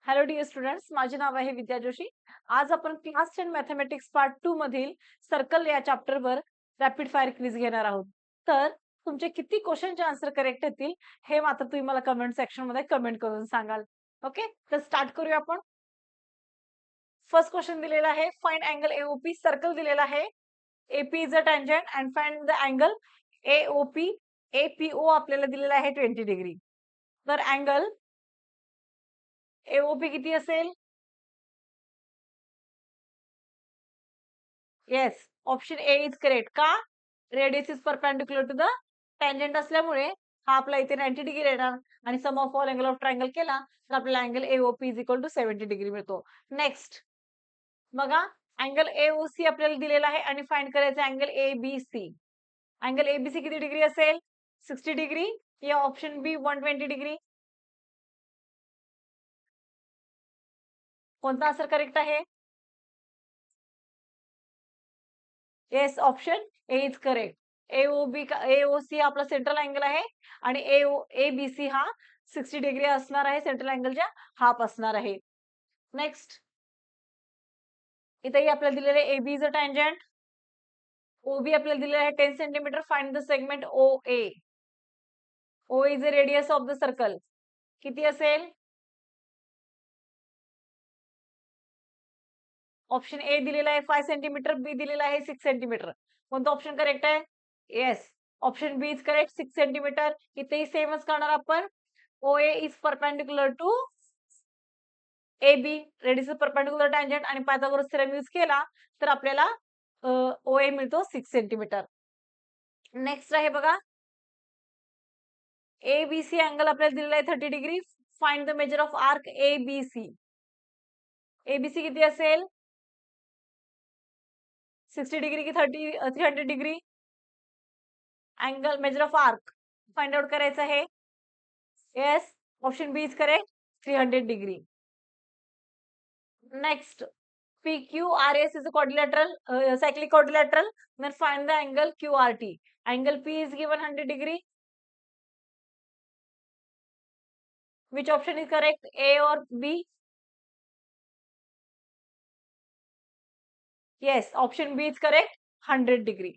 Hello dear students, माझे नाव आहे विद्या जोशी. आज आपण क्लास 10 मॅथेमॅटिक्स पार्ट 2 मधील सर्कल या चॅप्टरवर रॅपिड फायर क्विज घेणार आहोत. तर तुमचे किती क्वेश्चनचे आन्सर करेक्ट येतील हे मात्र तुम्ही मला कमेंट सेक्शन मध्ये कमेंट करून सांगाल. ओके, तर स्टार्ट करूया आपण. फर्स्ट क्वेश्चन दिलेला आहे, फाइंड अँगल एओपी. सर्कल दिलेला आहे, AP is a tangent and find the angle AOP. APO आपल्याला दिलेला आहे 20 डिग्री. तर अँगल एओपी किती असेल? Yes, option A is correct. का? Radius is perpendicular to the tangent असल्यामुळे हा आपला इथे 90 डिग्री येणार आणि sum of all angle of triangle केला तर आपल्याला angle AOP is equal to 70 degree मिळतो. नेक्स्ट बघा, अँगल एओसी आपल्याला दिलेला आहे आणि फाइंड करायचं अँगल एबीसी. अँगल एबीसी किती डिग्री असेल? 60 डिग्री या ऑप्शन बी 120 डिग्री. कोणता आन्सर करेक्ट आहे? Yes, option A is correct. AOB AOC आपला सेंट्रल अँगल आहे आणि एबीसी हा 60 डिग्री असणार आहे, सेंट्रल अँगलच्या हाफ असणार आहे. नेक्स्ट, इथेही आपल्याला दिलेले AB is a tangent. OB आपल्याला दिलेला आहे 10 centimetre. Find the segment O A. O is the radius of the circle. किती असेल? ऑप्शन ए दिलेला आहे 5 सेंटीमीटर, बी दिलेला आहे 6 सेंटीमीटर. कोणतं ऑप्शन करेक्ट आहे? Yes, option B is correct, 6 centimetre. इथेही सेमच करणार आपण. O A is perpendicular to AB, radius perpendicular tangent आणि पायथागोरस थेरम यूज केला तर आपल्याला OA मिळतो 6 सेंटीमीटर. नेक्स्ट आहे बघा, ABC अँगल आपल्याला दिलेला आहे 30 degree. Find the measure of arc ABC. ABC किती असेल? 60 डिग्री की 300 degree? Angle measure of arc find out करायचं आहे. Yes, option B is correct, 300 degree. Next, PQRS is a quadrilateral, cyclic quadrilateral. Then find the angle QRT. Angle P is given 100 degree. Which option is correct? A or B? Yes, option B is correct, 100 degree.